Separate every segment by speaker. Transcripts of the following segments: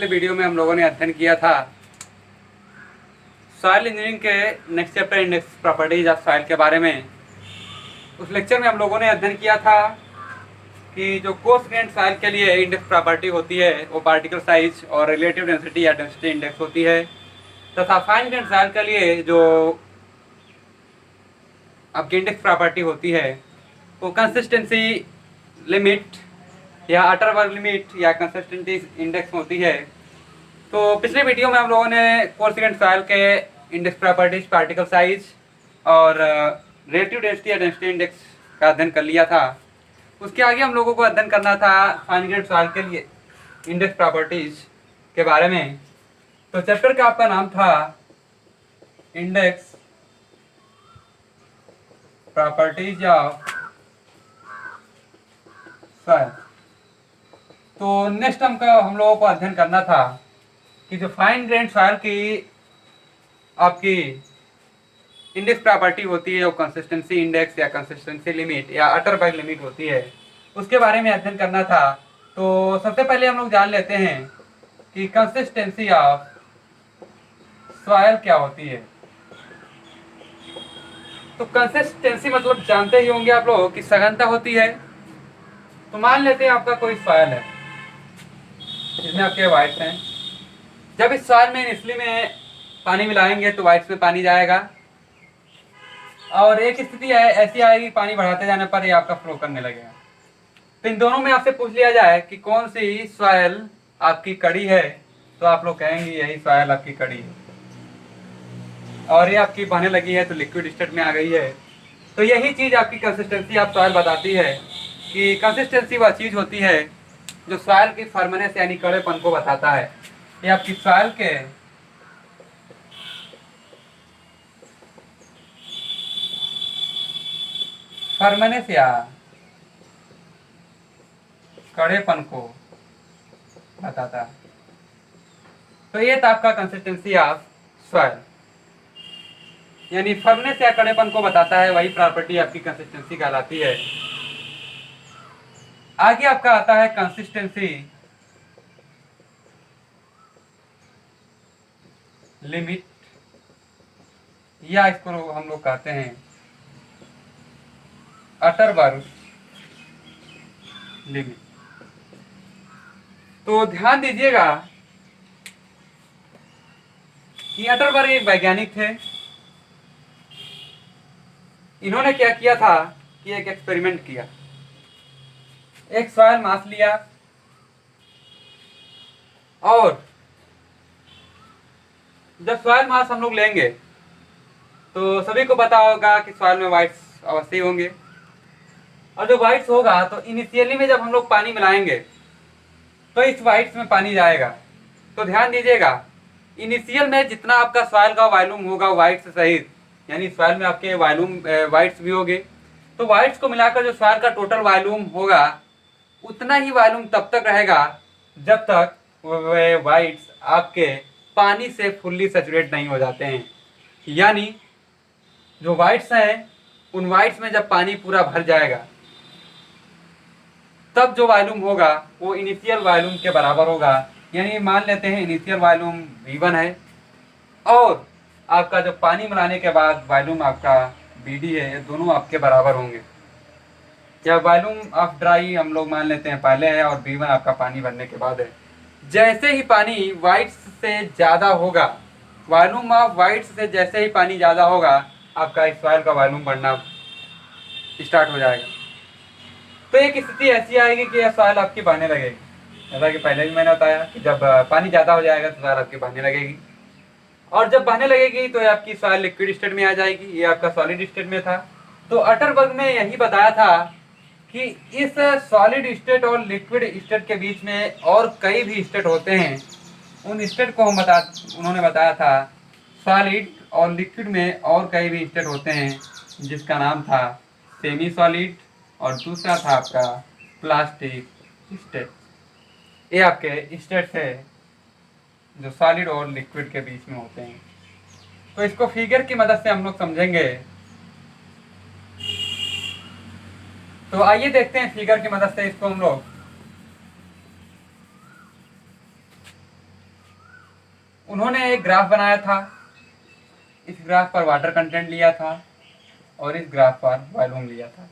Speaker 1: Video में हम लोगों ने अध्ययन किया था सॉइल इंजीनियरिंग के next chapter index properties of soil के बारे में। उस लेक्चर में हम लोगों ने अध्ययन किया था कि जो कोर्स ग्रेन्ड सॉइल के लिए इंडेक्स प्रॉपर्टी होती है वो पार्टिकल साइज और रिलेटिव डेंसिटी या डेंसिटी इंडेक्स होती है, तथा फाइन ग्रेन्ड सॉइल के लिए जो आपकी इंडेक्स प्रॉपर्टी होती है वो कंसिस्टेंसी लिमिट या अटर वर्ग लिमिट या कंसिस्टेंसी इंडेक्स होती है। तो पिछले वीडियो में हम लोगों ने कोर्स ग्रेन्ड सॉइल के इंडेक्स प्रॉपर्टीज, पार्टिकल साइज और रिलेटिव डेंसिटी या डेंसिटी इंडेक्स का अध्ययन कर लिया था। उसके आगे हम लोगों को अध्ययन करना था फाइन ग्रेन्ड सॉइल के लिए इंडेक्स प्रॉपर्टीज के बारे में। तो चैप्टर का आपका नाम था इंडेक्स प्रॉपर्टीज ऑफ सॉइल। तो नेक्स्ट हम लोगों को अध्ययन करना था कि जो फाइन ग्रेन्ड सॉइल की आपकी इंडेक्स प्रॉपर्टी होती है वो कंसिस्टेंसी इंडेक्स या कंसिस्टेंसी लिमिट या अटर वर्ग लिमिट होती है, उसके बारे में अध्ययन करना था। तो सबसे पहले हम लोग जान लेते हैं कि कंसिस्टेंसी ऑफ सॉइल क्या होती है। तो कंसिस्टेंसी मतलब जानते ही होंगे आप लोग कि सघनता होती है। तो मान लेते हैं आपका कोई सॉइल है, इसमें आपके वाइट्स हैं। जब इस सॉइल में इनिशियली में पानी मिलाएंगे तो वाइट्स में पानी जाएगा, और एक स्थिति ऐसी आएगी पानी बढ़ाते जाने पर ये आपका फ्लो करने लगेगा। तो इन दोनों में आपसे पूछ लिया जाए कि कौन सी सॉइल आपकी कड़ी है, तो आप लोग कहेंगे यही सॉइल आपकी कड़ी है, और ये आपकी बहने लगी है तो लिक्विड स्टेट में आ गई है। तो यही चीज़ आपकी कंसिस्टेंसी ऑफ सॉइल बताती है कि कंसिस्टेंसी वह चीज़ होती है जो सॉइल की फर्मनेस यानी कड़ेपन को बताता है। ये आपकी सॉइल के फर्मनेस या कड़ेपन को बताता है। तो ये था आपका कंसिस्टेंसी ऑफ सॉइल, यानी फर्मनेस या कड़ेपन को बताता है, वही प्रॉपर्टी आपकी कंसिस्टेंसी कहलाती है। आगे आपका आता है कंसिस्टेंसी लिमिट, या इसको हम लोग कहते हैं अटर वर्ग लिमिट। तो ध्यान दीजिएगा कि अटर वर्ग एक वैज्ञानिक थे। इन्होंने क्या किया था कि एक एक्सपेरिमेंट किया, एक सॉइल मास लिया और जब सॉइल मास हम लोग लेंगे तो सभी को पता होगा कि सॉइल में वाइट्स अवश्य होंगे, और जो वाइट्स होगा तो इनिशियली में जब हम लोग पानी मिलाएंगे तो इस वाइट्स में पानी जाएगा। तो ध्यान दीजिएगा इनिशियल में जितना आपका सॉइल का वॉल्यूम होगा वाइट्स सहित, यानी सॉइल में आपके वॉल्यूम वाइट्स भी होंगे, तो वाइट्स को मिलाकर जो सॉइल का टोटल वॉल्यूम होगा उतना ही वॉल्यूम तब तक रहेगा जब तक वे वाइट्स आपके पानी से फुल्ली सैचुरेट नहीं हो जाते हैं। यानी जो वाइट्स हैं उन वाइट्स में जब पानी पूरा भर जाएगा तब जो वॉल्यूम होगा वो इनिशियल वॉल्यूम के बराबर होगा। यानी मान लेते हैं इनिशियल वॉल्यूम V1 है और आपका जो पानी मिलाने के बाद वॉल्यूम आपका BD है, ये दोनों आपके बराबर होंगे। या वॉल्यूम ऑफ ड्राई हम लोग मान लेते हैं पहले है और V1 आपका पानी भरने के बाद है। जैसे ही पानी वाइट्स से ज़्यादा होगा, वॉल्यूम ऑफ वाइट्स से जैसे ही पानी ज़्यादा होगा आपका इस सॉइल का वॉल्यूम बढ़ना स्टार्ट हो जाएगा। तो एक स्थिति ऐसी आएगी कि यह सॉइल आपकी बहने लगेगी, जैसा कि पहले भी मैंने बताया कि जब पानी ज़्यादा हो जाएगा तो सॉइल आपकी बहने लगेगी, और जब बहने लगेगी तो ये आपकी सॉइल लिक्विड स्टेट में आ जाएगी। ये आपका सॉलिड स्टेट में था। तो अटर वर्ग में यही बताया था कि इस सॉलिड स्टेट और लिक्विड स्टेट के बीच में और कई भी स्टेट होते हैं, उन स्टेट को उन्होंने बताया था सॉलिड और लिक्विड में और कई भी स्टेट होते हैं, जिसका नाम था सेमी सॉलिड और दूसरा था आपका प्लास्टिक स्टेट। ये आपके स्टेट्स है जो सॉलिड और लिक्विड के बीच में होते हैं। तो इसको फिगर की मदद से हम लोग समझेंगे। तो आइए देखते हैं फिगर की मदद से इसको हम लोग। उन्होंने एक ग्राफ बनाया था, इस ग्राफ पर वाटर कंटेंट लिया था और इस ग्राफ पर वॉल्यूम लिया था।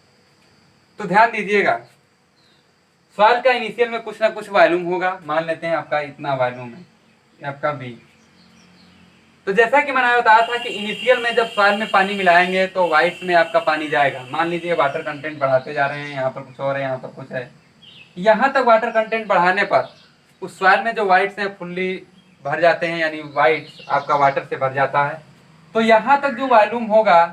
Speaker 1: तो ध्यान दीजिएगा, सॉइल का इनिशियल में कुछ ना कुछ वॉल्यूम होगा। मान लेते हैं आपका इतना वॉल्यूम है, ये आपका बी। तो जैसा कि मैंने बताया था कि इनिशियल में जब सॉइल में पानी मिलाएंगे तो वाइट्स में आपका पानी जाएगा। मान लीजिए वाटर कंटेंट बढ़ाते जा रहे हैं, यहाँ पर कुछ और है, यहाँ पर कुछ है, यहाँ तक वाटर कंटेंट बढ़ाने पर उस सॉइल में जो वाइट्स हैं फुल्ली भर जाते हैं, यानी वाइट्स आपका वाटर से भर जाता है। तो यहाँ तक जो वॉल्यूम होगा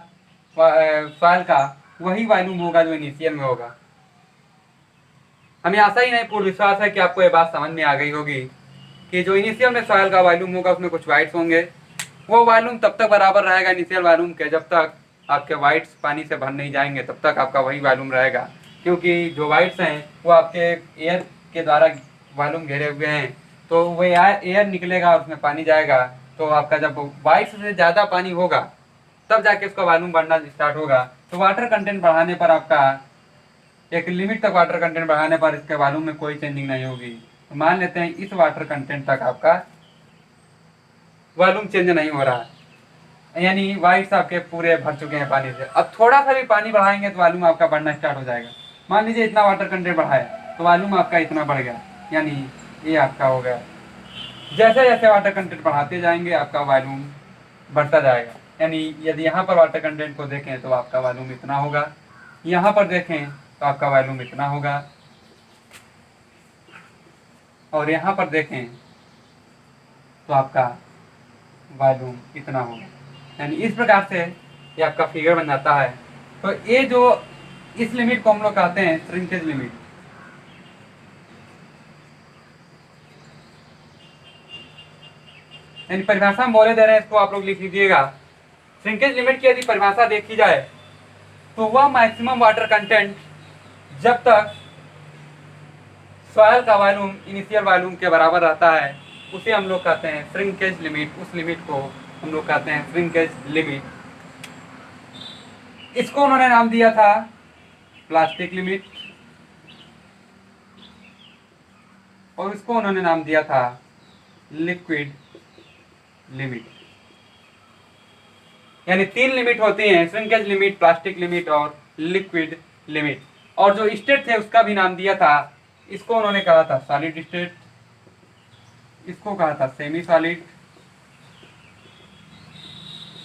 Speaker 1: सॉइल का, वही वॉल्यूम होगा जो इनिशियल में होगा। हमें आशा ही नहीं पूर्ण विश्वास है कि आपको ये बात समझ में आ गई होगी कि जो इनिशियल में सॉइल का वॉल्यूम होगा उसमें कुछ वाइट्स होंगे। वो वॉल्यूम तब तक बराबर रहेगा इनिशियल वॉल्यूम के, जब तक आपके वाइट्स पानी से भर नहीं जाएंगे तब तक आपका वही वॉल्यूम रहेगा। क्योंकि जो वाइट्स हैं वो आपके एयर के द्वारा वॉल्यूम घेरे हुए हैं, तो वो एयर निकलेगा और उसमें पानी जाएगा। तो आपका जब वाइट्स से ज़्यादा पानी होगा तब जाके उसका वॉल्यूम बढ़ना स्टार्ट होगा। तो वाटर कंटेंट बढ़ाने पर आपका एक लिमिट तक वाटर कंटेंट बढ़ाने पर इसके वॉल्यूम में कोई चेंजिंग नहीं होगी। तो मान लेते हैं इस वाटर कंटेंट तक आपका वॉल्यूम चेंज नहीं हो रहा है, यानी वाइट्स आपके पूरे भर चुके हैं पानी से। अब थोड़ा सा भी पानी बढ़ाएंगे तो वॉल्यूम आपका बढ़ना स्टार्ट हो जाएगा। मान लीजिए इतना वाटर कंटेंट बढ़ाया तो वॉल्यूम आपका इतना बढ़ गया, यानी ये आपका हो गया। जैसे जैसे वाटर कंटेंट बढ़ाते जाएंगे आपका वॉल्यूम बढ़ता जाएगा। यानी यदि यहाँ पर वाटर कंटेंट को देखें तो आपका वॉल्यूम इतना होगा, यहाँ पर देखें तो आपका वॉल्यूम इतना होगा, और यहाँ पर देखें तो आपका वॉल्यूम इतना होगा। यानी इस प्रकार से ये आपका फिगर बन जाता है। तो ये जो इस लिमिट को हम लोग कहते हैं श्रिंकेज लिमिट। यानी परिभाषा हम बोले दे रहे हैं, इसको आप लोग लिख लीजिएगा। श्रिंकेज लिमिट की यदि परिभाषा देखी जाए तो वह मैक्सिमम वाटर कंटेंट जब तक सॉइल का वॉल्यूम इनिशियल वॉल्यूम के बराबर रहता है उसे हम लोग कहते हैं श्रिंकेज लिमिट। उस लिमिट को हम लोग कहते हैं श्रिंकेज लिमिट। इसको उन्होंने नाम दिया था प्लास्टिक लिमिट, और इसको उन्होंने नाम दिया था लिक्विड लिमिट। यानी 3 लिमिट होती हैं, श्रिंकेज लिमिट, प्लास्टिक लिमिट और लिक्विड लिमिट। और जो स्टेट थे उसका भी नाम दिया था। इसको उन्होंने कहा था सॉलिड स्टेट, इसको कहा था सेमी सॉलिड,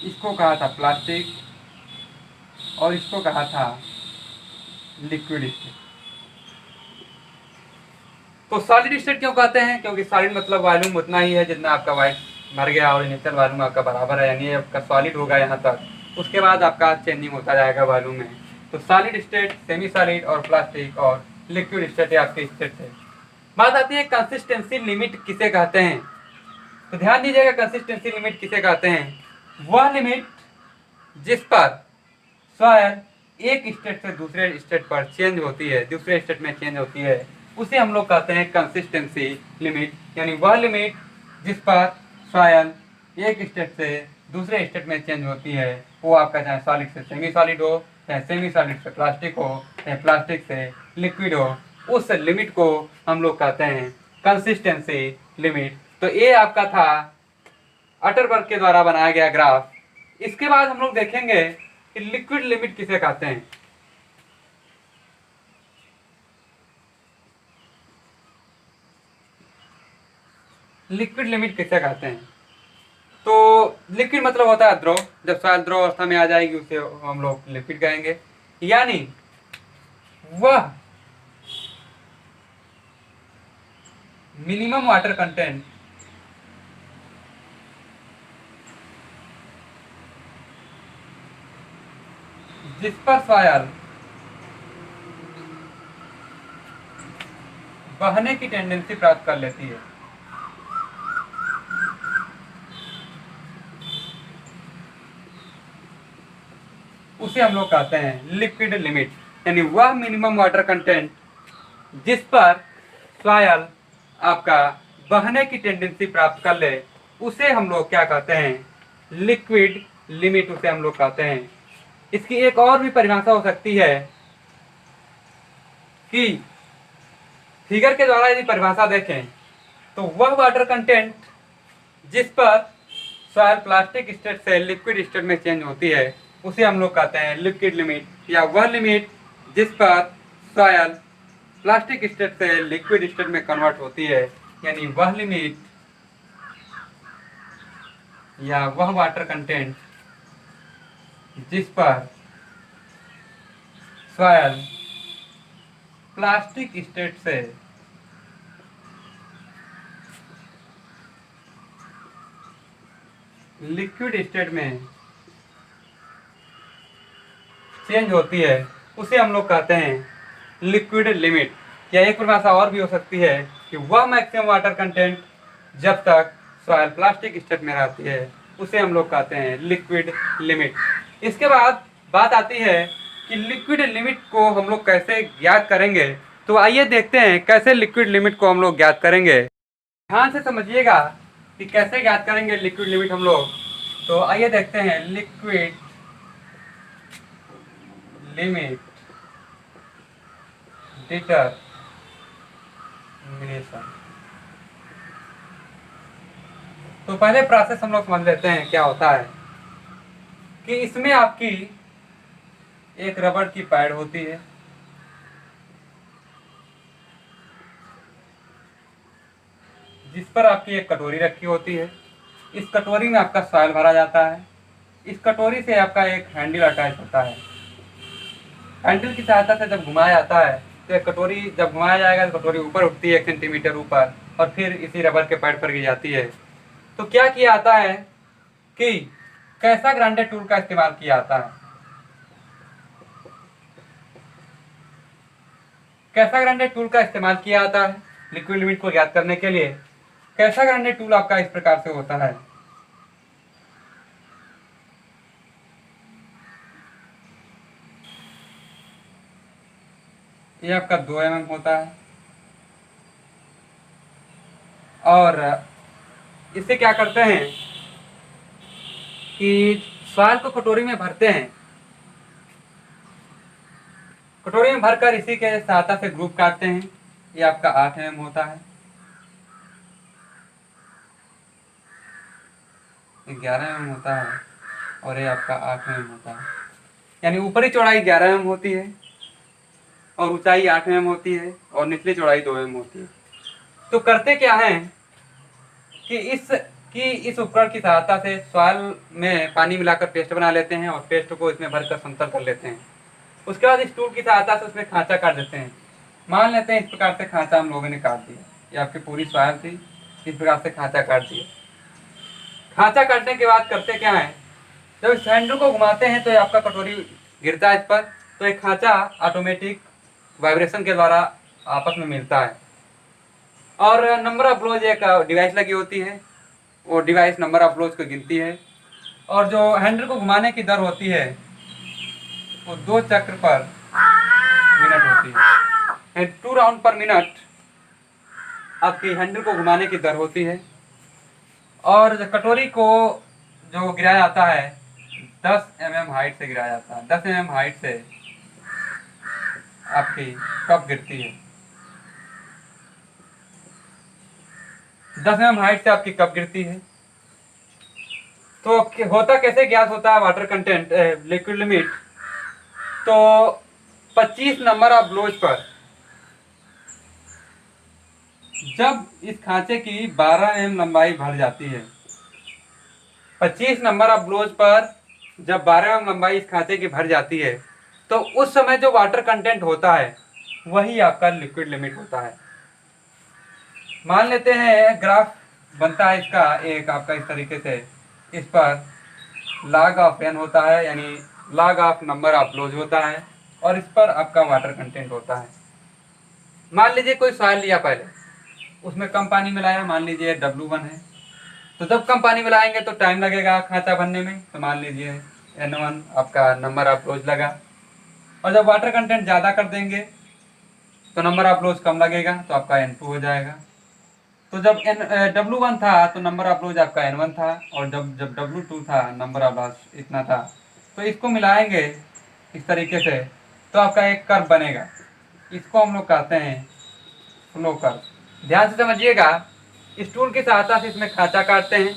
Speaker 1: इसको कहा था प्लास्टिक, और इसको कहा था लिक्विड स्टेट। तो सॉलिड स्टेट क्यों कहते हैं? क्योंकि सॉलिड मतलब वॉल्यूम उतना ही है जितना आपका वाइट भर गया और इनिशियल वॉल्यूम आपका बराबर है, यानी आपका सॉलिड होगा यहाँ तक, उसके बाद आपका चेंजिंग होता जाएगा वॉल्यूम में। तो सॉलिड स्टेट, सेमी सॉलिड और प्लास्टिक और लिक्विड स्टेट आपके स्टेट है। बात आती है कंसिस्टेंसी लिमिट किसे कहते हैं। तो ध्यान दीजिएगा, कंसिस्टेंसी लिमिट किसे कहते हैं? वह लिमिट जिस पर सॉइल एक स्टेट से दूसरे स्टेट पर चेंज होती है, दूसरे स्टेट में चेंज होती है, उसे हम लोग कहते हैं कंसिस्टेंसी लिमिट। यानी वह लिमिट जिस पर सॉइल एक स्टेट से दूसरे स्टेट में चेंज होती है, वो आपका चाहे सॉलिड से सेमी सॉलिड हो, चाहे सेमी सॉलिड से प्लास्टिक हो, चाहे प्लास्टिक से लिक्विड हो, उस लिमिट को हम लोग कहते हैं कंसिस्टेंसी लिमिट। तो ये आपका था अटरबर्ग के द्वारा बनाया गया ग्राफ। इसके बाद हम लोग देखेंगे कि लिक्विड लिमिट किसे कहते हैं। लिक्विड लिमिट किसे कहते हैं? तो लिक्विड मतलब होता है द्रव। जब सॉइल द्रव अवस्था में आ जाएगी उसे हम लोग लिक्विड कहेंगे। यानी वह मिनिमम वाटर कंटेंट जिस पर सॉइल बहने की टेंडेंसी प्राप्त कर लेती है, उसे हम लोग कहते हैं लिक्विड लिमिट। यानी वह मिनिमम वाटर कंटेंट जिस पर सॉइल आपका बहने की टेंडेंसी प्राप्त कर ले, उसे हम लोग क्या कहते हैं? लिक्विड लिमिट उसे हम लोग कहते हैं। इसकी एक और भी परिभाषा हो सकती है कि फिगर के द्वारा यदि परिभाषा देखें तो वह वाटर कंटेंट जिस पर सॉइल प्लास्टिक स्टेट से लिक्विड स्टेट में चेंज होती है उसे हम लोग कहते हैं लिक्विड लिमिट, या वह लिमिट जिस पर सॉइल प्लास्टिक स्टेट से लिक्विड स्टेट में कन्वर्ट होती है, यानी वह लिमिट या वह वाटर कंटेंट जिस पर सॉइल प्लास्टिक स्टेट से लिक्विड स्टेट में चेंज होती है उसे हम लोग कहते हैं लिक्विड लिमिट। या एक परिभाषा और भी हो सकती है कि वह मैक्सिमम वाटर कंटेंट जब तक सॉइल प्लास्टिक स्टेट में रहती है उसे हम लोग कहते हैं लिक्विड लिमिट। इसके बाद बात आती है कि लिक्विड लिमिट को हम लोग कैसे ज्ञात करेंगे। तो आइए देखते हैं कैसे लिक्विड लिमिट को हम लोग ज्ञात करेंगे। ध्यान से समझिएगा कि कैसे ज्ञात करेंगे लिक्विड लिमिट हम लोग। तो आइए देखते हैं लिक्विड लिमिट डिटरमिनेशन। तो पहले प्रोसेस हम लोग समझ लेते हैं क्या होता है कि इसमें आपकी एक रबड़ की पैड होती है, जिस पर आपकी एक कटोरी रखी होती है। इस कटोरी में आपका सॉइल भरा जाता है। इस कटोरी से आपका एक हैंडल अटैच होता है। हैंडल की सहायता से जब घुमाया जाता है तो एक कटोरी जब घुमाया जाएगा तो कटोरी ऊपर उठती है 1 सेंटीमीटर ऊपर और फिर इसी रबर के पैड पर गिर जाती है। तो क्या किया जाता है कि कैसा ग्राइंडर टूल का इस्तेमाल किया जाता है। कैसा ग्राइंडर टूल का इस्तेमाल किया जाता है लिक्विड लिमिट को ज्ञात करने के लिए। कैसा ग्राइंडर टूल आपका इस प्रकार से होता है। ये आपका 2 mm होता है और इसे क्या करते हैं कि सॉइल को कटोरी में भरते हैं। कटोरी में भरकर इसी के सहायता से ग्रुप काटते हैं। ये आपका 8 mm होता है, 11 mm होता है और ये आपका 8 mm होता है। यानी ऊपरी चौड़ाई 11 mm होती है और ऊंचाई 8 mm होती है और निचली चौड़ाई 2 mm होती है। तो करते क्या है कि इस उपकरण की सहायता से सॉइल में पानी मिलाकर पेस्ट बना लेते हैं और पेस्ट को इसमें भरकर समतल कर लेते हैं। उसके बाद इस टूल की सहायता से उसमें खांचा काट देते हैं। मान लेते हैं इस प्रकार से खांचा हम लोगों ने काट दिया। ये आपकी पूरी सॉइल थी, इस प्रकार से खांचा काट दिया। खांचा काटने के बाद करते क्या है, जब इस हैंडल को घुमाते हैं तो ये आपका कटोरी गिरता है इस पर, तो एक खांचा ऑटोमेटिक वाइब्रेशन के द्वारा आपस में मिलता है। और नंबर ऑफ ब्लोज एक डिवाइस लगी होती है, वो डिवाइस नंबर ऑफ ब्लोज को गिनती है। और जो हैंडल को घुमाने की दर होती है वो 2 चक्र पर मिनट होती है। 2 राउंड पर मिनट आपकी हैंडल को घुमाने की दर होती है। और कटोरी को जो गिराया जाता है 10 mm हाइट से गिराया जाता है। 10 mm हाइट से आपकी कप गिरती है। 10 mm हाइट से आपकी कप गिरती है। तो होता कैसे ज्ञात होता है वाटर कंटेंट लिक्विड लिमिट। तो 25 नंबर ऑफ ब्लोज पर जब इस खांचे की 12 mm लंबाई भर जाती है, 25 नंबर ऑफ ब्लोज पर जब 12 mm लंबाई इस खांचे की भर जाती है तो उस समय जो वाटर कंटेंट होता है वही आपका लिक्विड लिमिट होता है। मान लेते हैं ग्राफ बनता है इसका एक आपका इस तरीके से। इस पर log ऑफ n होता है, यानी log of number of blows होता है और इस पर आपका वाटर कंटेंट होता है। मान लीजिए कोई सॉइल लिया पहले, उसमें कम पानी मिलाया, मान लीजिए W1 है। तो जब कम पानी मिलाएंगे तो टाइम लगेगा खांचा भरने में, तो मान लीजिए N1 आपका नंबर ऑफ ब्लोज लगा। और जब वाटर कंटेंट ज़्यादा कर देंगे तो नंबर ऑफ ब्लोज कम लगेगा, तो आपका N2 हो जाएगा। तो जब W1 था तो नंबर ऑफ ब्लोज आपका N1 था, और जब W2 था नंबर ऑफ ब्लोज इतना था। तो इसको मिलाएंगे इस तरीके से तो आपका एक कर्व बनेगा। इसको हम लोग कहते हैं फ्लो कर्व। ध्यान से समझिएगा इस टूल की सहायता से इसमें खांचा काटते हैं।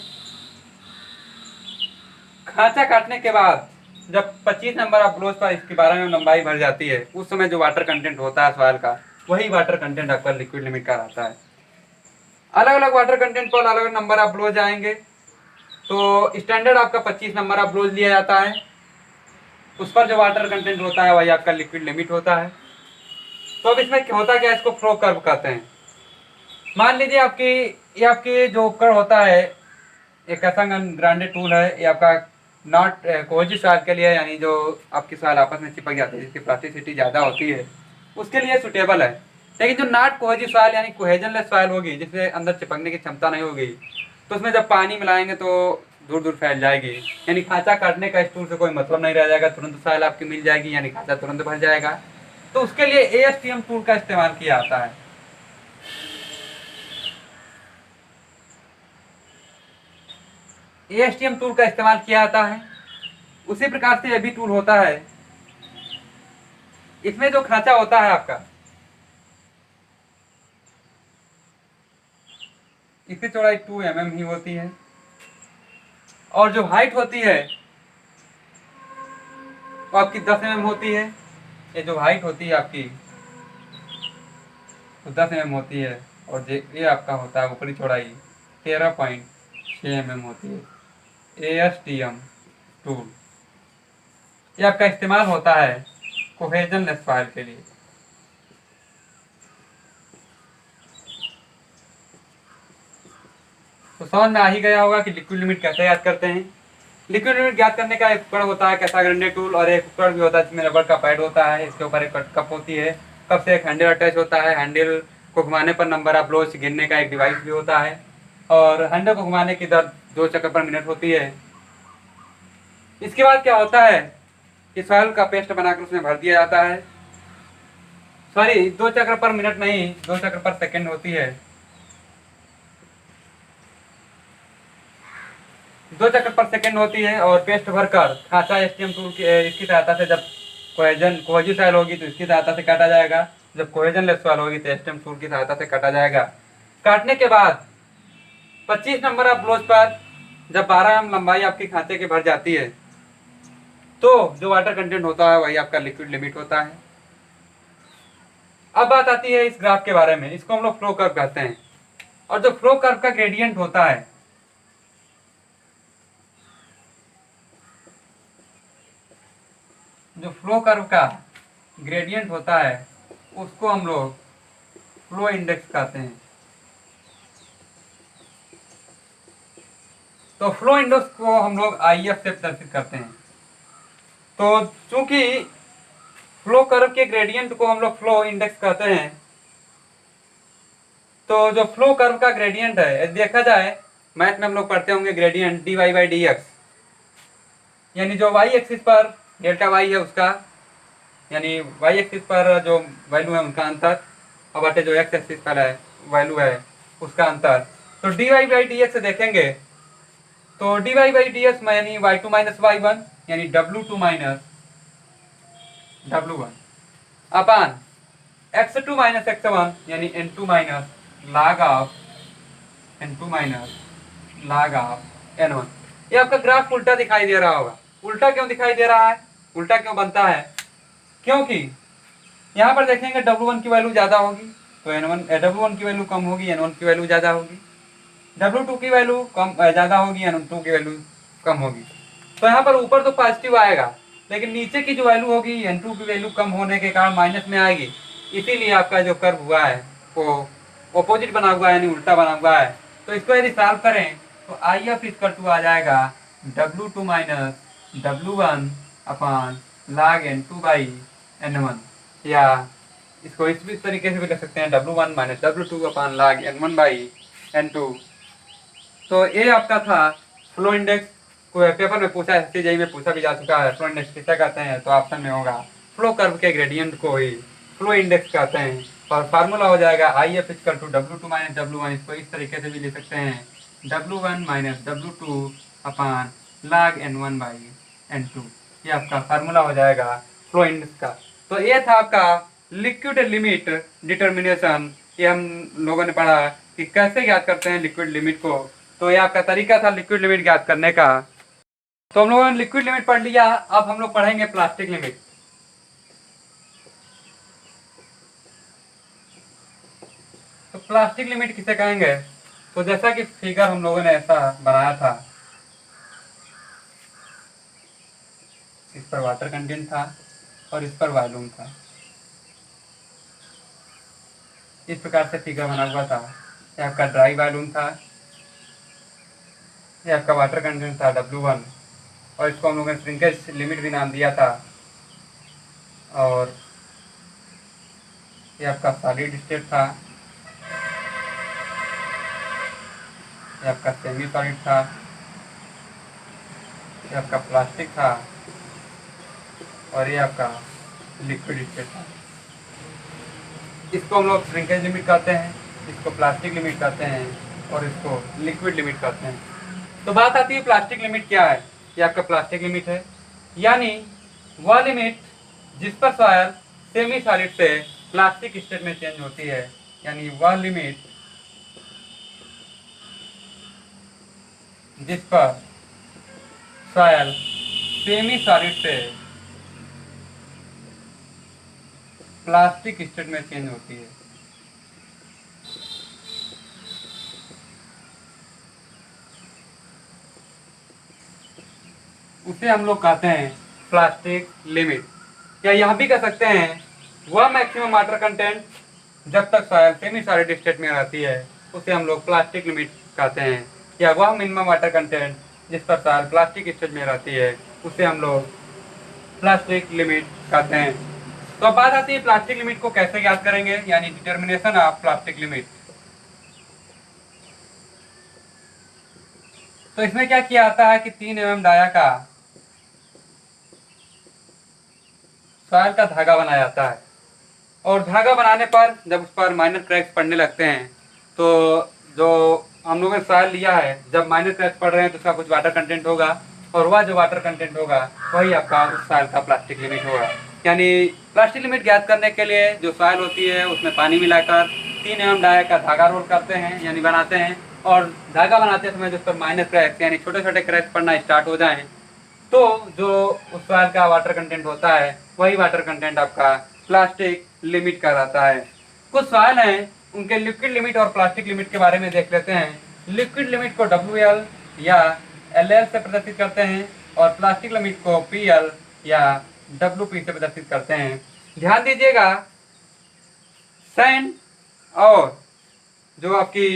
Speaker 1: खांचा काटने के बाद जब 25 नंबर ऑफ ब्लोज पर इसकी 12 mm लंबाई भर जाती है, उस समय जो वाटर कंटेंट होता है सॉइल का, वही वाटर कंटेंट आपका लिक्विड लिमिट का रहता है। अलग अलग वाटर कंटेंट पर अलग अलग नंबर ऑफ ब्लोज आएंगे। तो स्टैंडर्ड आपका 25 नंबर ऑफ ब्लोज लिया जाता है, उस पर जो वाटर कंटेंट होता है वही आपका लिक्विड लिमिट होता है। तो अब इसमें होता क्या है, इसको फ्लो कर्व कहते हैं। मान लीजिए ये आपकी जो उपकरण होता है, एक ऐसा ग्रांडेड टूल है, ये आपका नॉट कोहेजिव सॉइल के लिए, यानी जो आपकी सॉइल आपस में चिपक जाती है, जिसकी प्लास्टिसिटी ज़्यादा होती है, उसके लिए सुटेबल है। लेकिन जो नॉट कोहेजिव सॉइल यानी कोहेजनलेस सॉइल होगी, जिसमें अंदर चिपकने की क्षमता नहीं होगी, तो उसमें जब पानी मिलाएंगे तो दूर दूर फैल जाएगी, यानी खांचा काटने का इस टूल से कोई मतलब नहीं रह जाएगा, तुरंत सॉइल आपकी मिल जाएगी, यानी खांचा तुरंत भर जाएगा। तो उसके लिए ASTM टूल का इस्तेमाल किया जाता है। ASTM टूल का इस्तेमाल किया जाता है। उसी प्रकार से यह भी टूल होता है। इसमें जो खांचा होता है आपका, इसकी चौड़ाई 2 mm ही होती है, और जो हाइट होती है वो आपकी 10 mm होती है। ये जो हाइट होती है आपकी वो 10 mm होती है, और ये आपका होता है ऊपरी चौड़ाई 13.6 mm होती है। ASTM टूल ये आपका इस्तेमाल होता है कोहेजनलेस सॉइल के लिए। तो समझ में आ ही गया होगा कि लिक्विड लिमिट कैसे याद करते हैं। लिक्विड लिमिट याद करने का एक उपकरण होता है कैसा ग्राइंडर टूल, और एक उपकरण भी होता है जिसमें रबड़ का पैड होता है, इसके ऊपर एक कप होती है, कप से एक हैंडल अटैच होता है, हैंडल को घुमाने पर नंबर ऑफ ब्लोज गिनने का एक डिवाइस भी होता है, और हैंडल को घुमाने की दर 2 चक्कर पर मिनट होती है। इसके बाद क्या होता है कि सॉइल का पेस्ट बनाकर उसमें भर दिया जाता है। सॉरी, 2 चक्कर पर मिनट नहीं, 2 चक्कर पर सेकेंड होती है। 2 चक्कर पर सेकेंड होती है, और पेस्ट भरकर खांचा STM टूल की इसकी सहायता से, जब कोहेजिव सॉइल होगी तो इसकी सहायता से काटा जाएगा, जब कोहेजनलेस सॉइल होगी तो STM टूल की सहायता से काटा जाएगा। काटने के बाद 25 नंबर ऑफ ब्लोज पर जब 12 mm लंबाई आपकी खांचे की भर जाती है, तो जो वाटर कंटेंट होता है वही आपका लिक्विड लिमिट होता है। अब बात आती है इस ग्राफ के बारे में, इसको हम लोग फ्लो कर्व कहते हैं। और जो फ्लो कर्व का ग्रेडियंट होता है, जो फ्लो कर्व का ग्रेडियंट होता है उसको हम लोग फ्लो इंडेक्स कहते हैं। तो फ्लो इंडेक्स को हम लोग IF से प्रदर्शित करते हैं। तो चूंकि फ्लो कर्व के ग्रेडियंट को हम लोग फ्लो इंडेक्स कहते हैं, तो जो फ्लो कर्व का ग्रेडियंट है, देखा जाए मैथ में हम लोग पढ़ते होंगे ग्रेडियंट dy/dx, यानी जो y एक्सिस पर डेल्टा y है उसका, यानी y एक्सिस पर जो वैल्यू है उनका अंतर, और बटे जो x एक्सिस पर है वैल्यू है उसका अंतर। तो dy/dx से देखेंगे तो dy/dx में यानी y2 माइनस y1 यानी w2 माइनस w1 अपान x2 माइनस x1 यानी n2 minus log of n2 minus log of n1। ये आपका ग्राफ उल्टा दिखाई दे रहा होगा। उल्टा क्यों दिखाई दे रहा है, उल्टा क्यों बनता है? क्योंकि यहाँ पर देखेंगे W1 की वैल्यू ज़्यादा होगी तो W1 की वैल्यू कम होगी, N1 की वैल्यू ज़्यादा होगी, W2 की वैल्यू कम ज़्यादा होगी, N2 की वैल्यू कम होगी। तो यहाँ पर ऊपर तो पॉजिटिव आएगा, लेकिन नीचे की जो वैल्यू होगी N2 की वैल्यू कम होने के कारण माइनस में आएगी। इसीलिए आपका जो कर्व हुआ है वो ऑपोजिट बना हुआ है, यानी उल्टा बना हुआ है। तो इसको यदि सॉल्व करें तो IF इक्वल टू आ जाएगा W2 minus W1 upon log N2 by N1, या इसको इस भी तरीके से भी लिख सकते हैं W1 minus W2 upon log N1 by N2। तो ये आपका था फ्लो इंडेक्स। कोई पेपर में पूछा है, SCJI में पूछा भी जा चुका है, फ्लो इंडेक्स किसे कहते हैं, तो ऑप्शन में होगा फ्लो कर्व के ग्रेडियंट को ही फ्लो इंडेक्स कहते हैं। और फार्मूला हो जाएगा IF equal to W2 minus W1। इसको इस तरीके से भी लिख सकते हैं W1 minus W2 upon log N1 by N2। ये आपका फार्मूला हो जाएगा फ्लो इंडेक्स का। तो ये था आपका लिक्विड लिमिट डिटर्मिनेशन। ये हम लोगों ने पढ़ा कि कि कैसे ज्ञात करते हैं लिक्विड लिमिट को। तो ये आपका तरीका था लिक्विड लिमिट ज्ञात करने का। तो हम लोगों ने लिक्विड लिमिट पढ़ लिया, अब हम लोग पढ़ेंगे प्लास्टिक लिमिट। तो प्लास्टिक लिमिट किसे कहेंगे? तो जैसा कि फिगर हम लोगों ने ऐसा बनाया था, इस पर वाटर कंटेंट था और इस पर वॉल्यूम था, इस प्रकार से फिगर बना हुआ था। ये आपका ड्राई वॉल्यूम था, ये आपका वाटर कंटेंट था W1, और इसको हम लोगों ने श्रिंकेज लिमिट भी नाम दिया था। और ये आपका सॉलिड स्टेट था, ये आपका सेमी सॉलिड था, ये आपका प्लास्टिक था, और ये आपका लिक्विड स्टेट था। इसको हम लोग श्रिंकेज लिमिट कहते हैं, इसको प्लास्टिक लिमिट कहते हैं, और इसको लिक्विड लिमिट कहते हैं। तो बात आती है प्लास्टिक लिमिट क्या है। ये आपका प्लास्टिक लिमिट है, यानी वह लिमिट जिस पर सॉइल सेमी सॉलिड से प्लास्टिक स्टेट में चेंज होती है, यानी वह लिमिट जिस पर सॉइल सेमी सॉलिड से प्लास्टिक स्टेट में चेंज होती है। उसे हम लोग कहते हैं प्लास्टिक लिमिट, या यह भी कह सकते हैं वह मैक्सिमम वाटर कंटेंट जब तक सॉइल सेमी सॉलिड स्टेट में रहती है उसे हम लोग प्लास्टिक लिमिट कहते हैं, या वह मिनिमम वाटर कंटेंट जिस पर सॉइल प्लास्टिक स्टेट में रहती है उसे हम लोग प्लास्टिक लिमिट कहते हैं। तो अब बात आती है प्लास्टिक लिमिट को कैसे ज्ञात करेंगे, यानी डिटर्मिनेशन ऑफ प्लास्टिक लिमिट। तो इसमें क्या किया जाता है कि 3 mm डाया का सॉइल का धागा बनाया जाता है, और धागा बनाने पर जब उस पर माइनर क्रैक्स पड़ने लगते हैं, तो जो हम लोगों ने सॉइल लिया है जब माइनर क्रैक्स पड़ रहे हैं तो उसका कुछ वाटर कंटेंट होगा, और वह जो वाटर कंटेंट होगा वही आपका उस सॉइल का प्लास्टिक लिमिट होगा। यानी प्लास्टिक लिमिट ज्ञात करने के लिए जो सॉइल होती है उसमें पानी मिलाकर 3 mm डाया का धागा रोल करते हैं, यानी बनाते हैं, और धागा बनाते समय जिस पर माइनर क्रैक्स यानी छोटे छोटे क्रैक्स पड़ना स्टार्ट हो जाएं, तो जो उस सॉइल का वाटर कंटेंट होता है वही वाटर कंटेंट आपका प्लास्टिक लिमिट कहलाता है। कुछ सॉइल हैं उनके लिक्विड लिमिट और प्लास्टिक लिमिट के बारे में देख लेते हैं। लिक्विड लिमिट को WL या LL से प्रदर्शित करते हैं, और प्लास्टिक लिमिट को PL या WP से प्रदर्शित करते हैं। ध्यान दीजिएगा, सैंड और जो आपकी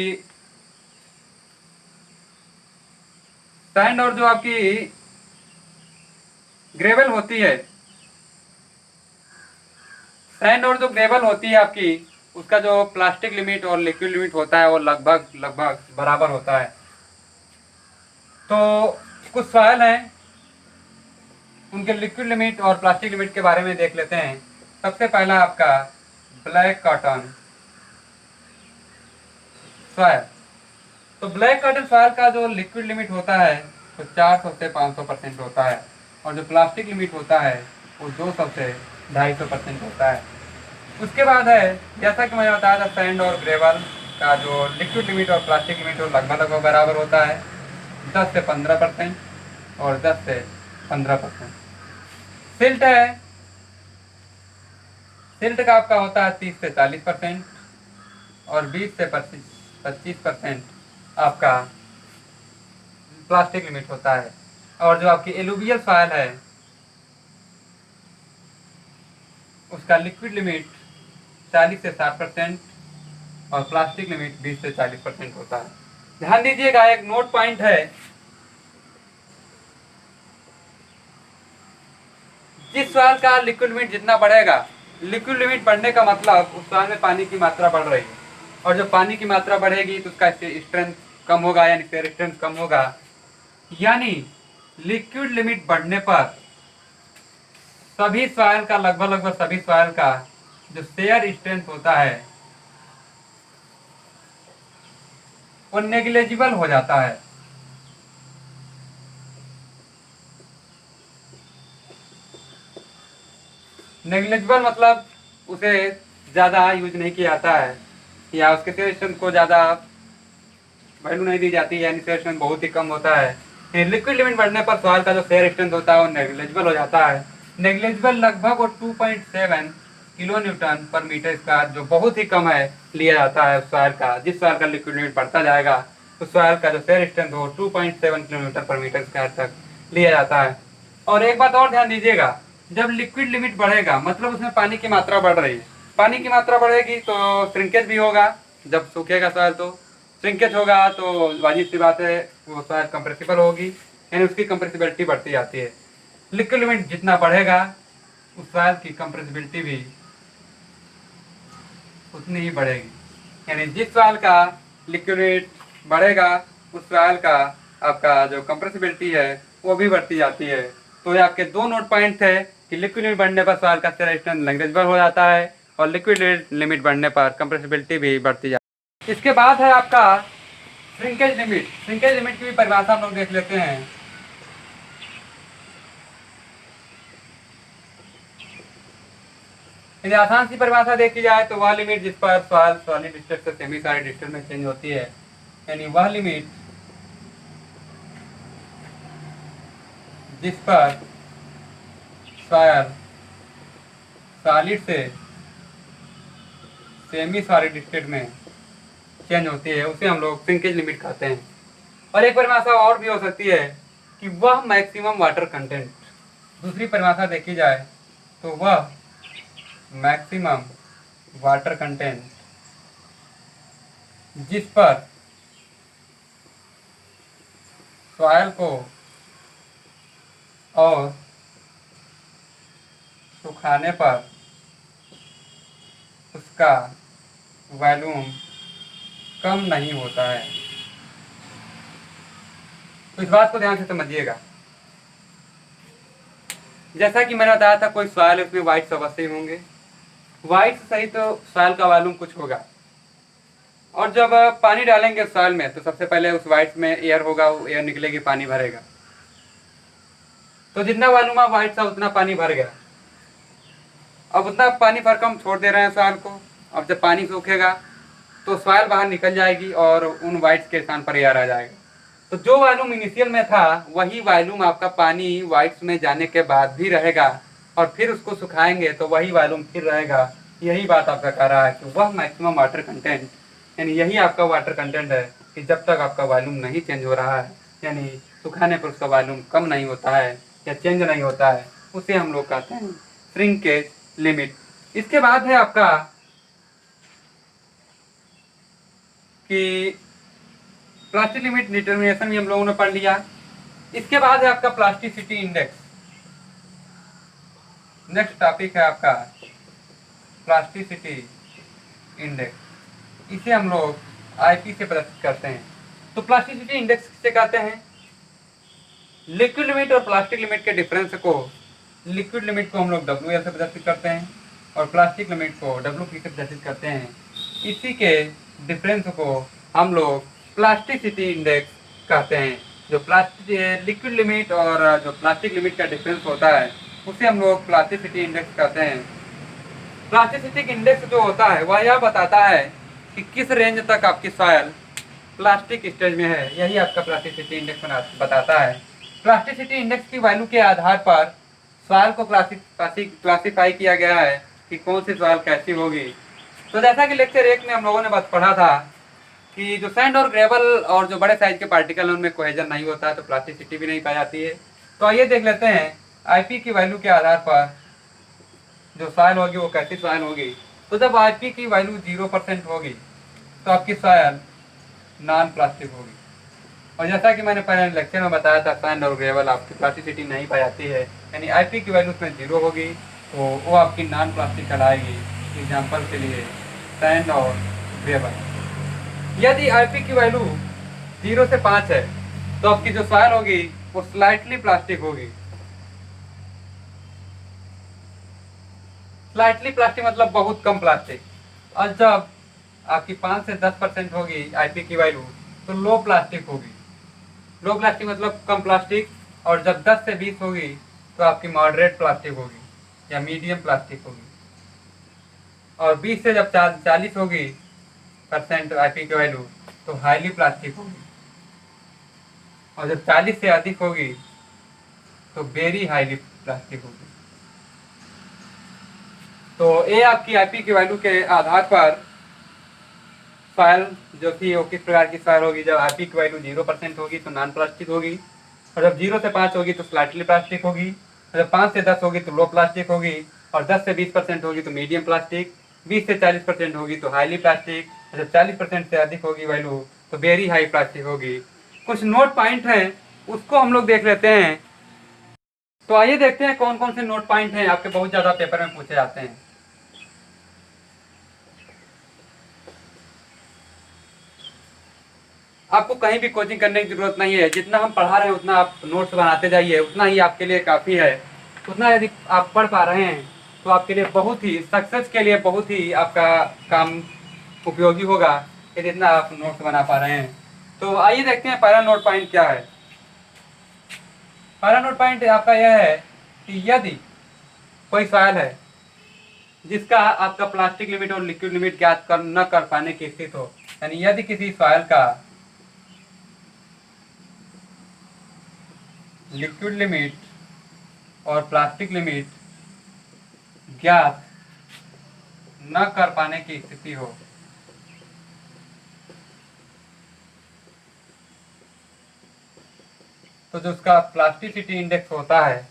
Speaker 1: ग्रेवल होती है, सैंड और जो ग्रेवल होती है आपकी, उसका जो प्लास्टिक लिमिट और लिक्विड लिमिट होता है वो लगभग बराबर होता है। तो कुछ सवाल हैं उनके लिक्विड लिमिट और प्लास्टिक लिमिट के बारे में देख लेते हैं। सबसे पहला आपका ब्लैक कॉटन सॉइल। तो ब्लैक कॉटन सॉइल का जो लिक्विड लिमिट होता है वो 400 से 500% होता है, और जो प्लास्टिक लिमिट होता है वो 200 से 250% होता है। उसके बाद है, जैसा कि मैंने बताया था, सैंड और ग्रेवल का जो लिक्विड लिमिट और प्लास्टिक लिमिट वो लगभग बराबर होता है, 10 से 15% और 10 से 15%। सिल्ट है, सिल्ट का आपका होता है 30 से 40% और 20 से 25% आपका प्लास्टिक लिमिट होता है। और जो आपकी एलुवियल सॉइल है उसका लिक्विड लिमिट 40 से 60% और प्लास्टिक लिमिट 20 से 40% होता है। ध्यान दीजिएगा, एक नोट पॉइंट है, जिस सॉइल का लिक्विड लिमिट जितना बढ़ेगा, लिक्विड लिमिट बढ़ने का मतलब उस सॉइल में पानी की मात्रा बढ़ रही है, और जब पानी की मात्रा बढ़ेगी तो उसका स्ट्रेंथ कम होगा, यानी रेजिस्टेंस कम होगा। यानी लिक्विड लिमिट बढ़ने पर सभी सॉइल का लगभग सभी सॉइल का जो शेयर स्ट्रेंथ होता है वो नेग्लिजिबल हो जाता है। नेग्लिजिबल मतलब उसे ज़्यादा यूज नहीं किया जाता है, या उसके शेयर स्ट्रेंथ को ज़्यादा वैल्यू नहीं दी जाती है, यानी शेयर स्ट्रेंथ बहुत ही कम होता है। लिक्विड लिमिट बढ़ने पर सॉइल का जो शेयर स्ट्रेंथ होता है वो नेग्लिजिबल हो जाता है। नेग्लिजिबल लगभग वो 2.7 किलो न्यूटन पर मीटर स्क्वायर, जो बहुत ही कम है, लिया जाता है उस सॉइल का। जिस सॉइल का लिक्विड लिमिट बढ़ता जाएगा उस सॉइल का जो शेयर स्ट्रेंथ हो 2.7 किलोमीटर पर मीटर स्क्वायर तक लिया जाता है। और एक बात और ध्यान दीजिएगा, जब लिक्विड लिमिट बढ़ेगा मतलब उसमें पानी की मात्रा बढ़ रही है। पानी की मात्रा बढ़ेगी तो श्रिंकेज भी होगा। जब सूखेगा सॉइल तो श्रिंकेज होगा, तो वाजिब सी बात है वो सॉइल कंप्रेसिबल होगी, यानी उसकी कंप्रेसिबिलिटी बढ़ती जाती है। लिक्विड लिमिट जितना बढ़ेगा उस सॉइल की कंप्रेसिबिलिटी भी उतनी ही बढ़ेगी। यानी जिस सॉइल का लिक्विड लिमिट बढ़ेगा उस सॉइल का आपका जो कंप्रेसिबिलिटी है वो भी बढ़ती जाती है। तो ये आपके दो नोट पॉइंट थे कि लिक्विड लिमिट बढ़ने पर सॉइल का शेयर स्ट्रेंथ नेग्लिजिबल हो जाता है और लिक्विड लिमिट बढ़ने पर कंप्रेसिबिलिटी भी बढ़ती जाती है। इसके बाद है आपका श्रिंकेज लिमिट। श्रिंकेज लिमिट की भी परिभाषा हम लोग देख लेते हैं। यदि आसान सी परिभाषा देखी जाए तो वह लिमिट जिस पर सॉइल सॉलिड स्टेट से सेमी सॉलिड स्टेट में चेंज होती है, यानी वह लिमिट जिस पर सॉइल सॉलिड से सेमी सॉलिड स्टेट में चेंज होती है उसे हम लोग श्रिंकेज लिमिट कहते हैं। और एक परिभाषा और भी हो सकती है कि वह मैक्सिमम वाटर कंटेंट। दूसरी परिभाषा देखी जाए तो वह मैक्सिमम वाटर कंटेंट जिस पर सॉइल को और सुखाने पर उसका वॉल्यूम कम नहीं होता है। तो इस बात को ध्यान से समझिएगा। जैसा कि मैंने बताया था कोई सॉइल उसमें वाइट्स अवश्य ही होंगे, वाइट सही तो सॉइल का वॉल्यूम कुछ होगा। और जब पानी डालेंगे सॉइल में तो सबसे पहले उस वाइट्स में एयर होगा, वो एयर निकलेगी, पानी भरेगा। तो जितना वॉल्यूम ऑफ वाइट था उतना पानी भर गया। अब उतना पानी भर कर हम छोड़ दे रहे हैं सॉइल को। अब जब पानी सूखेगा तो सॉइल बाहर निकल जाएगी और उन वाइट्स के स्थान पर एयर आ जाएगा। तो जो वॉल्यूम इनिशियल में था वही वॉल्यूम आपका पानी वाइट्स में जाने के बाद भी रहेगा, और फिर उसको सुखाएंगे तो वही वॉल्यूम फिर रहेगा। यही बात आपका कह रहा है कि वह मैक्सिमम वाटर कंटेंट, यानी यही आपका वाटर कंटेंट है कि जब तक आपका वॉल्यूम नहीं चेंज हो रहा है, यानी सुखाने पर उसका वॉल्यूम कम नहीं होता है या चेंज नहीं होता है, उसे हम लोग कहते हैं श्रिंकेज लिमिट। इसके बाद है आपका कि प्लास्टिक लिमिट डिटर्मिनेशन भी हम लोगों ने पढ़ लिया। इसके बाद है आपका प्लास्टिसिटी इंडेक्स। नेक्स्ट टॉपिक है आपका प्लास्टिसिटी इंडेक्स। इसे हम लोग आईपी से प्रदर्शित करते हैं। तो प्लास्टिसिटी इंडेक्स किसे कहते हैं? लिक्विड लिमिट और प्लास्टिक लिमिट के डिफरेंस को, लिक्विड लिमिट को हम लोग WL से प्रदर्शित करते हैं और प्लास्टिक लिमिट को WP से प्रदर्शित करते हैं। इसी के डिफरेंस को हम लोग प्लास्टिसिटी इंडेक्स कहते हैं। जो लिक्विड लिमिट और जो प्लास्टिक लिमिट का डिफरेंस होता है उसे हम लोग प्लास्टिसिटी इंडेक्स कहते हैं। प्लास्टिसिटी इंडेक्स जो होता है वह यह बताता है कि किस रेंज तक आपकी सॉइल प्लास्टिक स्टेज में है, यही आपका प्लास्टिसिटी इंडेक्स बताता है। प्लास्टिसिटी इंडेक्स की वैल्यू के आधार पर सॉइल को क्लासिफाई किया गया है कि कौन सी सॉइल कैसी होगी। तो जैसा कि लेक्चर 1 में हम लोगों ने बस पढ़ा था कि जो सैंड और ग्रेवल और जो बड़े साइज के पार्टिकल उनमें कोहेजन नहीं होता है तो प्लास्टिसिटी भी नहीं पाई जाती है। तो आइए देख लेते हैं आईपी की वैल्यू के आधार पर जो सॉइल होगी वो कैसी सॉइल होगी। तो जब आईपी की वैल्यू 0% होगी तो आपकी सॉइल नॉन प्लास्टिक होगी। और जैसा कि मैंने पहले लेक्चर में बताया था सैंड और ग्रेवल आपकी प्लास्टिसिटी नहीं पाई जाती है, यानी आईपी की वैल्यू उसमें 0 होगी तो वो आपकी नॉन प्लास्टिक कहलाएगी। एग्जाम्पल के लिए सैंड और ग्रेवल। यदि आईपी की वैल्यू 0 से 5 है तो आपकी जो सॉइल होगी वो स्लाइटली प्लास्टिक होगी। स्लाइटली प्लास्टिक मतलब बहुत कम प्लास्टिक। और जब आपकी 5 से 10% होगी आईपी की वैल्यू तो लो प्लास्टिक होगी। लो प्लास्टिक मतलब कम प्लास्टिक। और जब 10 से 20 होगी तो आपकी मॉडरेट प्लास्टिक होगी या मीडियम प्लास्टिक होगी। और 20 से जब 40 होगी परसेंट आईपी की वैल्यू तो हाईली प्लास्टिक होगी, और जब 40 से अधिक होगी तो वेरी हाईली प्लास्टिक होगी। तो ये आपकी आईपी की वैल्यू के आधार पर सॉइल जो कि वो किस प्रकार की सॉइल होगी, जब आईपी की वैल्यू 0% होगी तो नॉन प्लास्टिक होगी, और जब 0 से 5 होगी तो स्लाइटली प्लास्टिक होगी, और जब 5 से 10 होगी तो लो प्लास्टिक होगी, और 10 से 20% होगी तो मीडियम प्लास्टिक, 20 से 40% होगी तो हाईली प्लास्टिक, और जब 40% से अधिक होगी वैल्यू तो वेरी हाई प्लास्टिक होगी। कुछ नोट पॉइंट हैं उसको हम लोग देख लेते हैं। तो आइए देखते हैं कौन कौन से नोट पॉइंट हैं आपके बहुत ज्यादा पेपर में पूछे जाते हैं। आपको कहीं भी कोचिंग करने की जरूरत नहीं है, जितना हम पढ़ा रहे हैं उतना आप नोट्स बनाते जाइए, उतना ही आपके लिए काफ़ी है। उतना यदि आप पढ़ पा रहे हैं तो आपके लिए बहुत ही सक्सेस के लिए बहुत ही आपका काम उपयोगी होगा यदि इतना आप नोट्स बना पा रहे हैं। तो आइए देखते हैं पहला नोट पॉइंट क्या है। पहला नोट पॉइंट आपका यह है कि यदि कोई सवाल है जिसका आपका प्लास्टिक लिमिट और लिक्विड लिमिट ज्ञात कर न कर पाने की स्थिति हो, यानी यदि किसी सॉइल का लिक्विड लिमिट और प्लास्टिक लिमिट ज्ञात न कर पाने की स्थिति हो, तो जो उसका प्लास्टिसिटी इंडेक्स होता है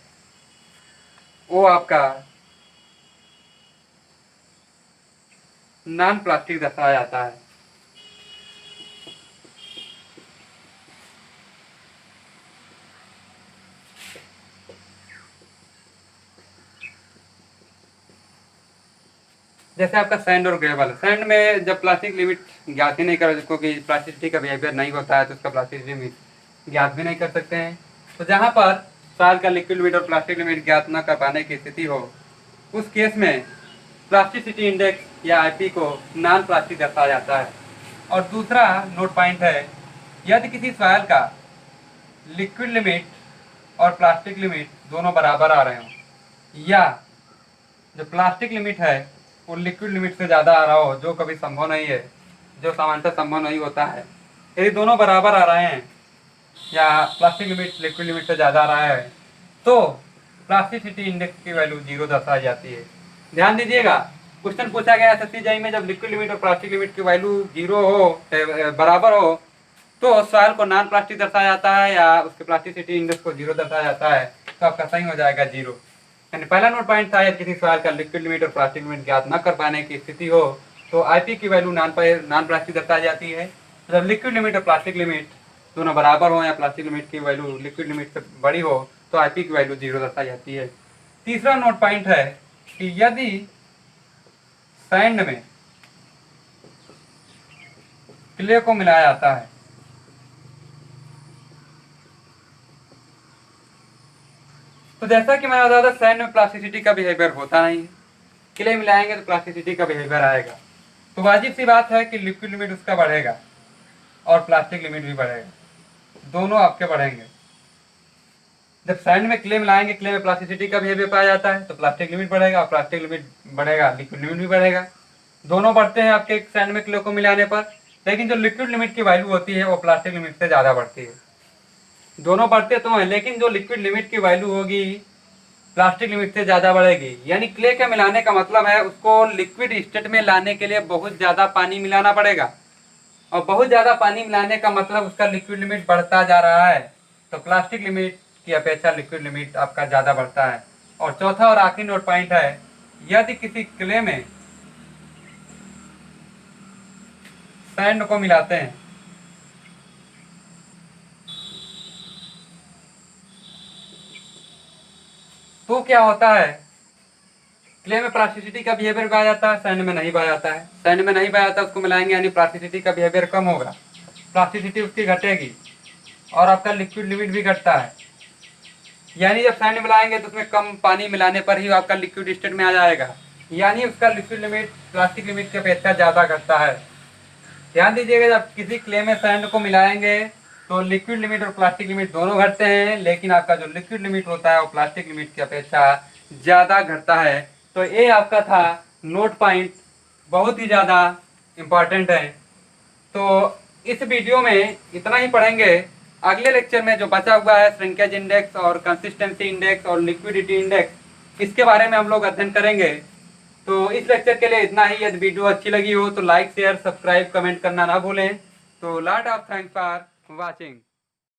Speaker 1: वो आपका नॉन प्लास्टिक दर्शाया जाता है। जैसे आपका सैंड और ग्रेवल, सैंड में जब प्लास्टिक लिमिट ज्ञात ही नहीं कर, क्योंकि प्लास्टिसिटी का बिहेवियर नहीं होता है तो उसका प्लास्टिक लिमिट ज्ञात भी नहीं कर सकते हैं। तो जहाँ पर सॉइल का लिक्विड लिमिट और प्लास्टिक लिमिट ज्ञात न कर पाने की स्थिति हो, उस केस में प्लास्टिसिटी इंडेक्स या आईपी को नॉन प्लास्टिक दर्शाया जाता है। और दूसरा नोट पॉइंट है, यदि किसी सॉइल का लिक्विड लिमिट और प्लास्टिक लिमिट दोनों बराबर आ रहे हों, या जो प्लास्टिक लिमिट है वो लिक्विड लिमिट से ज़्यादा आ रहा हो, जो कभी संभव नहीं है, जो सामान्यतः संभव नहीं होता है। यदि दोनों बराबर आ रहे हैं या प्लास्टिक लिमिट लिक्विड लिमिट से ज़्यादा आ रहा है तो प्लास्टिसिटी इंडेक्स की वैल्यू 0 दर्शाई जाती है। ध्यान दीजिएगा, क्वेश्चन पूछा गया SSC में जब लिक्विड लिमिट और प्लास्टिक लिमिट की वैल्यू 0 हो, बराबर हो, तो सॉइल को नॉन प्लास्टिक दर्शाया जाता है या उसके प्लास्टिसिटी इंडेक्स को 0 दर्शाया जाता है, तो आपका सही हो जाएगा 0। यानी पहला नोट पॉइंट था, यदि किसी सॉइल का लिक्विड लिमिट और प्लास्टिक लिमिट ज्ञात न कर पाने की स्थिति हो तो आईपी की वैल्यू नॉन प्लास्टिक दर्शाई जाती है। जब लिक्विड लिमिट और प्लास्टिक लिमिट दोनों बराबर हो या प्लास्टिक लिमिट की वैल्यू लिक्विड लिमिट से बड़ी हो तो आईपी की वैल्यू 0 दर्शाई जाती है। तीसरा नोट पॉइंट है कि यदि सैंड में क्ले को मिलाया जाता है तो जैसा कि मैंने बताया था, सैंड में प्लास्टिसिटी का बिहेवियर होता नहीं है, क्ले मिलाएंगे तो प्लास्टिसिटी का बिहेवियर आएगा। तो वाजिब सी बात है कि लिक्विड लिमिट उसका बढ़ेगा और प्लास्टिक लिमिट भी बढ़ेगा, दोनों आपके बढ़ेंगे। जब सैंड में क्ले मिलाएंगे, क्ले में प्लास्टिसिटी का बिहेवियर पाया जाता है तो प्लास्टिक लिमिट बढ़ेगा, और प्लास्टिक लिमिट बढ़ेगा लिक्विड लिमिट भी बढ़ेगा, दोनों बढ़ते हैं आपके सैंड में क्ले को मिलाने पर। लेकिन जो लिक्विड लिमिट की वैल्यू होती है वो प्लास्टिक लिमिट से ज़्यादा बढ़ती है। दोनों बढ़ते तो हैं, लेकिन जो लिक्विड लिमिट की वैल्यू होगी प्लास्टिक लिमिट से ज़्यादा बढ़ेगी। यानी क्ले के मिलाने का मतलब है उसको लिक्विड स्टेट में लाने के लिए बहुत ज़्यादा पानी मिलाना पड़ेगा, और बहुत ज़्यादा पानी मिलाने का मतलब उसका लिक्विड लिमिट बढ़ता जा रहा है, तो प्लास्टिक लिमिट की अपेक्षा लिक्विड लिमिट आपका ज़्यादा बढ़ता है। और चौथा और आखिरी नोट पॉइंट है, यदि किसी क्ले में सैंड को मिलाते हैं तो क्या होता है, क्ले में प्लास्टिसिटी का बिहेवियर पाया जाता है, सैंड में नहीं पाया जाता है। सैंड में नहीं पाया जाता, उसको मिलाएंगे यानी प्लास्टिसिटी का बिहेवियर कम होगा, प्लास्टिसिटी उसकी घटेगी और आपका लिक्विड लिमिट भी घटता है। यानी जब सैंड मिलाएंगे तो उसमें कम पानी मिलाने पर ही आपका लिक्विड स्टेट में आ जाएगा, यानी उसका लिक्विड लिमिट प्लास्टिक लिमिट की अपेक्षा ज़्यादा घटता है। ध्यान दीजिएगा, जब किसी क्ले में सैंड को मिलाएंगे तो लिक्विड लिमिट और प्लास्टिक लिमिट दोनों घटते हैं, लेकिन आपका जो लिक्विड लिमिट होता है वो प्लास्टिक लिमिट की अपेक्षा ज़्यादा घटता है। तो ये आपका था नोट पॉइंट, बहुत ही ज़्यादा इम्पॉर्टेंट है। तो इस वीडियो में इतना ही पढ़ेंगे। अगले लेक्चर में जो बचा हुआ है श्रिंकेज इंडेक्स और कंसिस्टेंसी इंडेक्स और लिक्विडिटी इंडेक्स, इसके बारे में हम लोग अध्ययन करेंगे। तो इस लेक्चर के लिए इतना ही। यदि वीडियो अच्छी लगी हो तो लाइक शेयर सब्सक्राइब कमेंट करना ना भूलें। तो lot of thanks for watching.